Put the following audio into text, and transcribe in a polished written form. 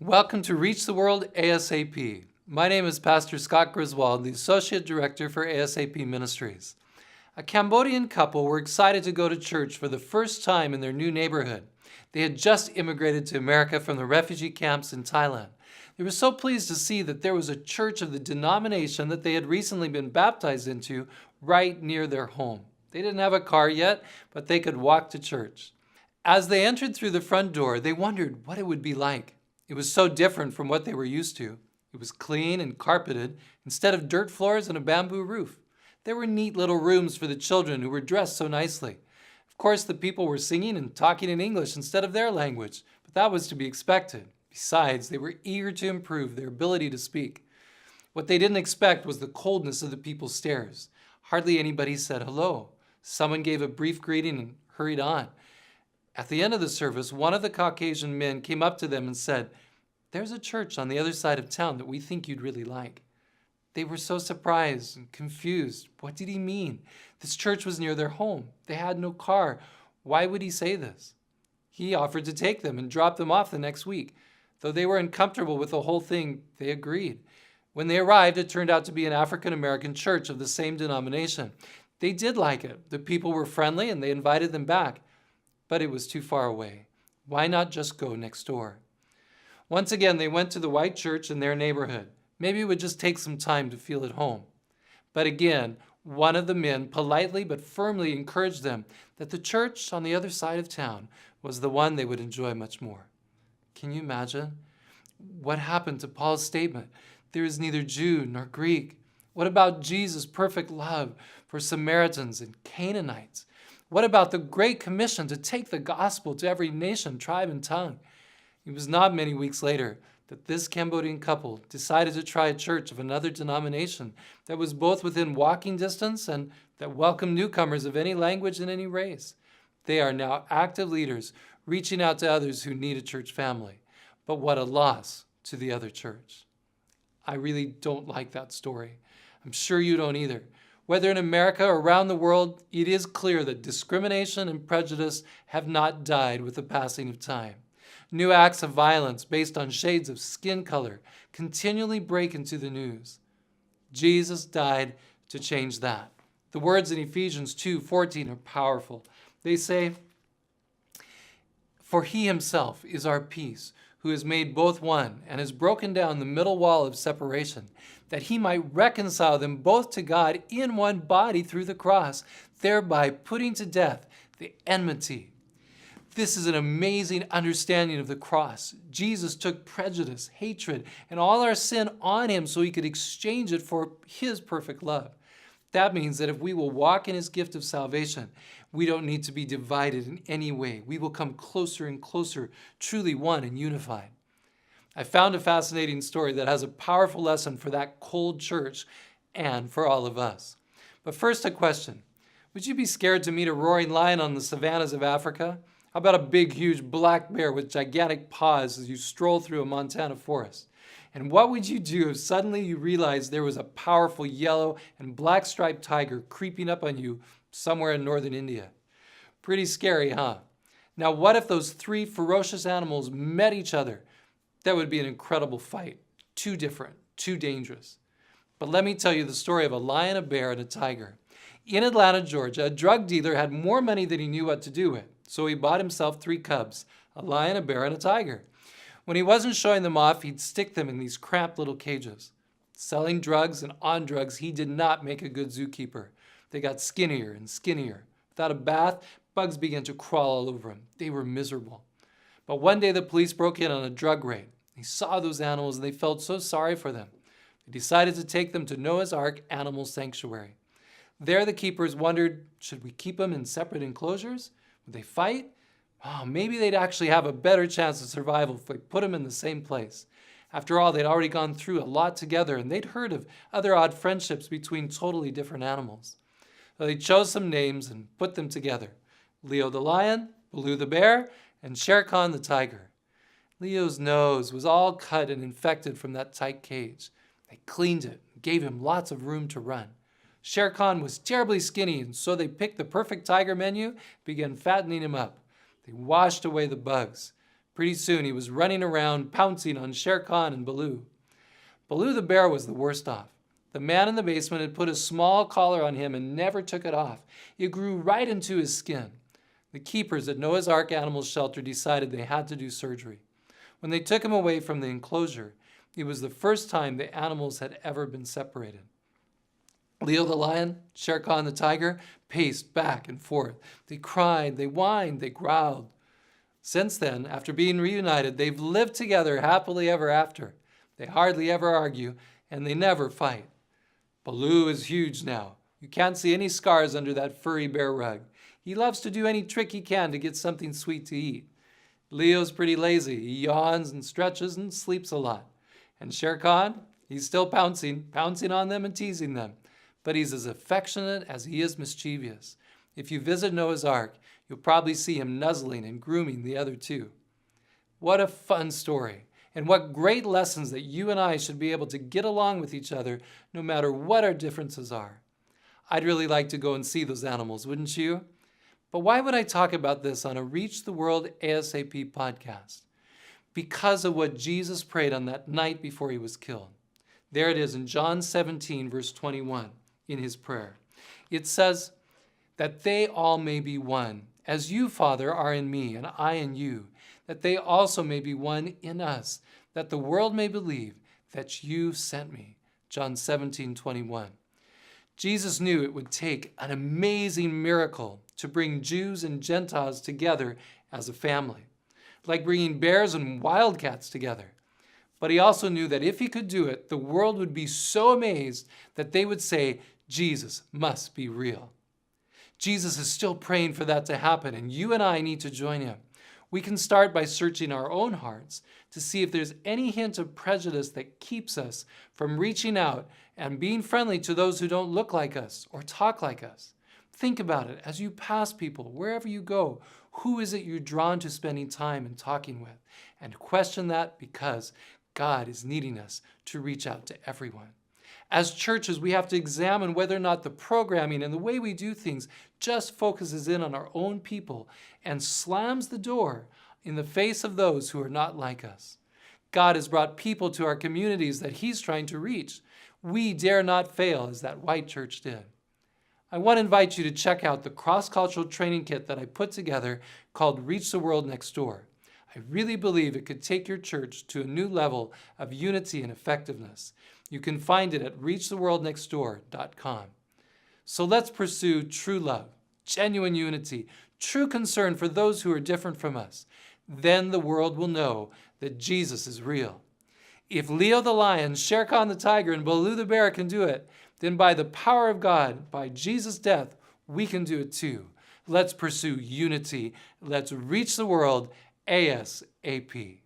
Welcome to Reach the World ASAP. My name is Pastor Scott Griswold, the Associate Director for ASAP Ministries. A Cambodian couple were excited to go to church for the first time in their new neighborhood. They had just immigrated to America from the refugee camps in Thailand. They were so pleased to see that there was a church of the denomination that they had recently been baptized into right near their home. They didn't have a car yet, but they could walk to church. As they entered through the front door, they wondered what it would be like. It was so different from what they were used to. It was clean and carpeted instead of dirt floors and a bamboo roof. There were neat little rooms for the children who were dressed so nicely. Of course, the people were singing and talking in English instead of their language, but that was to be expected. Besides, they were eager to improve their ability to speak. What they didn't expect was the coldness of the people's stares. Hardly anybody said hello. Someone gave a brief greeting and hurried on. At the end of the service, one of the Caucasian men came up to them and said, "There's a church on the other side of town that we think you'd really like." They were so surprised and confused. What did he mean? This church was near their home. They had no car. Why would he say this? He offered to take them and drop them off the next week. Though they were uncomfortable with the whole thing, they agreed. When they arrived, it turned out to be an African-American church of the same denomination. They did like it. The people were friendly and they invited them back. But it was too far away. Why not just go next door? Once again, they went to the white church in their neighborhood. Maybe it would just take some time to feel at home. But again, one of the men politely but firmly encouraged them that the church on the other side of town was the one they would enjoy much more. Can you imagine? What happened to Paul's statement? There is neither Jew nor Greek. What about Jesus' perfect love for Samaritans and Canaanites? What about the Great Commission to take the gospel to every nation, tribe, and tongue? It was not many weeks later that this Cambodian couple decided to try a church of another denomination that was both within walking distance and that welcomed newcomers of any language and any race. They are now active leaders reaching out to others who need a church family. But what a loss to the other church. I really don't like that story. I'm sure you don't either. Whether in America or around the world, it is clear that discrimination and prejudice have not died with the passing of time. New acts of violence based on shades of skin color continually break into the news. Jesus died to change that. The words in Ephesians 2:14 are powerful. They say, "For he himself is our peace, who has made both one and has broken down the middle wall of separation, that he might reconcile them both to God in one body through the cross, thereby putting to death the enmity." This is an amazing understanding of the cross. Jesus took prejudice, hatred, and all our sin on him so he could exchange it for his perfect love. That means that if we will walk in his gift of salvation, we don't need to be divided in any way. We will come closer and closer, truly one and unified. I found a fascinating story that has a powerful lesson for that cold church and for all of us. But first, a question. Would you be scared to meet a roaring lion on the savannas of Africa? How about a big, huge black bear with gigantic paws as you stroll through a Montana forest? And what would you do if suddenly you realized there was a powerful yellow and black striped tiger creeping up on you somewhere in northern India? Pretty scary, huh? Now, what if those three ferocious animals met each other? That would be an incredible fight. Too different, too dangerous. But let me tell you the story of a lion, a bear, and a tiger. In Atlanta, Georgia, a drug dealer had more money than he knew what to do with. So he bought himself 3 cubs, a lion, a bear, and a tiger. When he wasn't showing them off, he'd stick them in these cramped little cages. Selling drugs and on drugs, he did not make a good zookeeper. They got skinnier and skinnier. Without a bath, bugs began to crawl all over him. They were miserable. But one day the police broke in on a drug raid. They saw those animals and they felt so sorry for them. They decided to take them to Noah's Ark Animal Sanctuary. There the keepers wondered, should we keep them in separate enclosures? Would they fight? Oh, maybe they'd actually have a better chance of survival if we put them in the same place. After all, they'd already gone through a lot together and they'd heard of other odd friendships between totally different animals. So they chose some names and put them together. Leo the lion, Baloo the bear, and Shere Khan the tiger. Leo's nose was all cut and infected from that tight cage. They cleaned it and gave him lots of room to run. Shere Khan was terribly skinny, and so they picked the perfect tiger menu and began fattening him up. They washed away the bugs. Pretty soon he was running around, pouncing on Shere Khan and Baloo. Baloo the bear was the worst off. The man in the basement had put a small collar on him and never took it off. It grew right into his skin. The keepers at Noah's Ark Animal Shelter decided they had to do surgery. When they took him away from the enclosure, it was the first time the animals had ever been separated. Leo the lion, Shere Khan the tiger, paced back and forth. They cried, they whined, they growled. Since then, after being reunited, they've lived together happily ever after. They hardly ever argue, and they never fight. Baloo is huge now. You can't see any scars under that furry bear rug. He loves to do any trick he can to get something sweet to eat. Leo's pretty lazy. He yawns and stretches and sleeps a lot. And Shere Khan, he's still pouncing on them and teasing them. But he's as affectionate as he is mischievous. If you visit Noah's Ark, you'll probably see him nuzzling and grooming the other two. What a fun story. And what great lessons that you and I should be able to get along with each other no matter what our differences are. I'd really like to go and see those animals, wouldn't you? But why would I talk about this on a Reach the World ASAP podcast? Because of what Jesus prayed on that night before he was killed. There it is in John 17, verse 21, in his prayer. It says, that they all may be one, as you, Father, are in me, and I in you, that they also may be one in us, that the world may believe that you sent me. John 17:21. Jesus knew it would take an amazing miracle to bring Jews and Gentiles together as a family, like bringing bears and wildcats together. But he also knew that if he could do it, the world would be so amazed that they would say, Jesus must be real. Jesus is still praying for that to happen, and you and I need to join him. We can start by searching our own hearts to see if there's any hint of prejudice that keeps us from reaching out and being friendly to those who don't look like us or talk like us. Think about it as you pass people, wherever you go. Who is it you're drawn to spending time and talking with? And question that, because God is needing us to reach out to everyone. As churches, we have to examine whether or not the programming and the way we do things just focuses in on our own people and slams the door in the face of those who are not like us. God has brought people to our communities that he's trying to reach. We dare not fail as that white church did. I want to invite you to check out the cross-cultural training kit that I put together called Reach the World Next Door. I really believe it could take your church to a new level of unity and effectiveness. You can find it at reachtheworldnextdoor.com. So let's pursue true love, genuine unity, true concern for those who are different from us. Then the world will know that Jesus is real. If Leo the lion, Shere Khan the tiger, and Baloo the bear can do it, then by the power of God, by Jesus' death, we can do it too. Let's pursue unity. Let's reach the world ASAP.